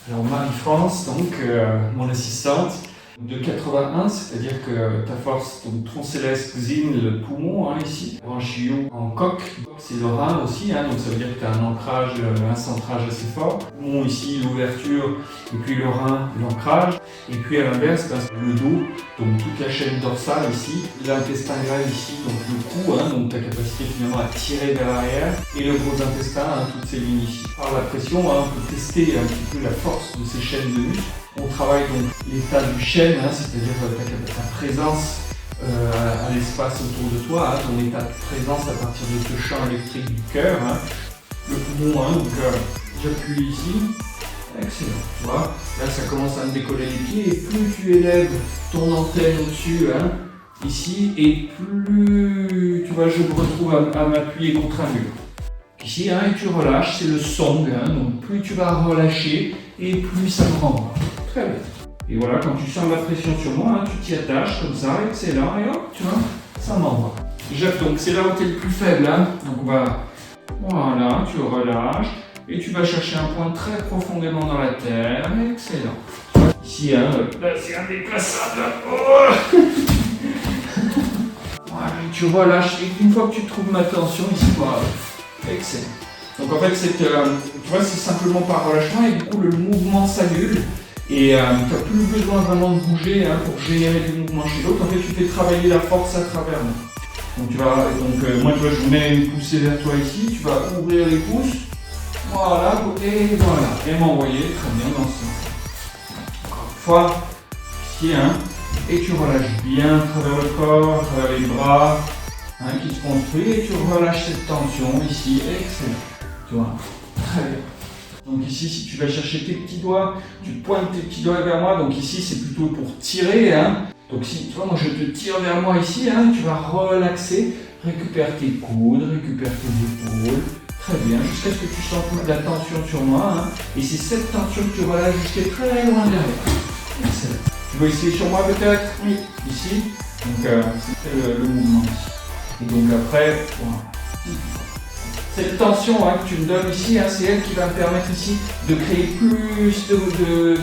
Alors Marie-France, donc mon assistante, de 81, c'est-à-dire que ta force, donc tronc céleste, cousine, le poumon, ici, branchiaux en coque, c'est le rein aussi, donc ça veut dire que tu as un ancrage, un centrage assez fort. Poumon ici, l'ouverture, et puis le rein, l'ancrage. Et puis à l'inverse, le dos, donc toute la chaîne dorsale ici, l'intestin grêle ici, donc le cou, donc ta capacité finalement à tirer vers l'arrière, et le gros intestin, toutes ces lignes ici. Par la pression, on peut tester un petit peu la force de ces chaînes de muscles. On travaille donc l'état du chêne, c'est-à-dire ta présence à l'espace autour de toi, ton état de présence à partir de ce champ électrique du cœur. Le poumon, donc j'appuie ici, excellent, tu vois. Là ça commence à me décoller les pieds et plus tu élèves ton antenne au-dessus, ici, et plus tu vois, je me retrouve à m'appuyer contre un mur. Ici, et tu relâches, c'est le song, donc plus tu vas relâcher et plus ça prend. Très bien. Et voilà, quand tu sens la pression sur moi, tu t'y attaches comme ça, excellent, et hop, tu vois, ça m'envoie. Jeff, donc c'est là où tu es le plus faible, donc voilà, tu relâches, et tu vas chercher un point très profondément dans la terre, excellent. Ici, là c'est indéplaçable, voilà, tu relâches, et une fois que tu trouves ma tension, ici, voilà, excellent. Donc en fait, tu vois, c'est simplement par relâchement, et du coup, le mouvement s'annule. Et tu n'as plus besoin vraiment de bouger pour générer du mouvement chez l'autre. En fait, tu fais travailler la force à travers moi. Donc, moi, tu vois, je mets une poussée vers toi ici. Tu vas ouvrir les pouces. Voilà, et voilà. Et m'envoyer très bien dans ce sens. Encore une fois, ici, et tu relâches bien à travers le corps, à travers les bras, qui se construit. Et tu relâches cette tension ici. Excellent. Tu vois, très bien. Donc ici, si tu vas chercher tes petits doigts, tu pointes tes petits doigts vers moi. Donc ici, c'est plutôt pour tirer. Donc si tu vois, moi je te tire vers moi ici, tu vas relaxer, récupère tes coudes, récupère tes épaules. Très bien, jusqu'à ce que tu sentes la tension sur moi. Et c'est cette tension que tu relâches jusqu'à très loin derrière. Excellent. Tu veux essayer sur moi peut-être? Oui. Ici. Donc c'est le mouvement. Et donc après, voilà. Cette tension que tu me donnes ici, c'est elle qui va me permettre ici de créer plus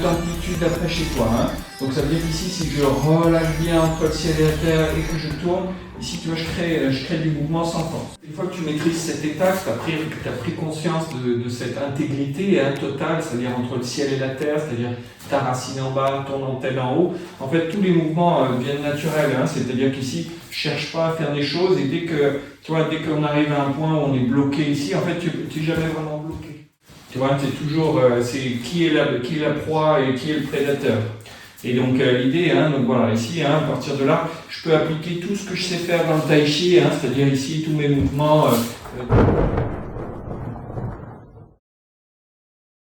d'amplitude après chez toi. Donc ça veut dire qu'ici, si je relâche bien entre le ciel et la terre et que je tourne, ici tu vois, je crée du mouvement sans force. Une fois que tu maîtrises cet état, que tu as pris conscience de cette intégrité totale, c'est-à-dire entre le ciel et la terre, c'est-à-dire ta racine en bas, ton antenne en haut, en fait tous les mouvements viennent naturels, c'est-à-dire qu'ici, je ne cherche pas à faire des choses et dès qu'on arrive à un point où on est bloqué ici, en fait tu n'es jamais vraiment bloqué. Tu vois, c'est toujours qui est la proie et qui est le prédateur. Et donc l'idée, donc voilà, ici, à partir de là, je peux appliquer tout ce que je sais faire dans le tai chi, c'est-à-dire ici tous mes mouvements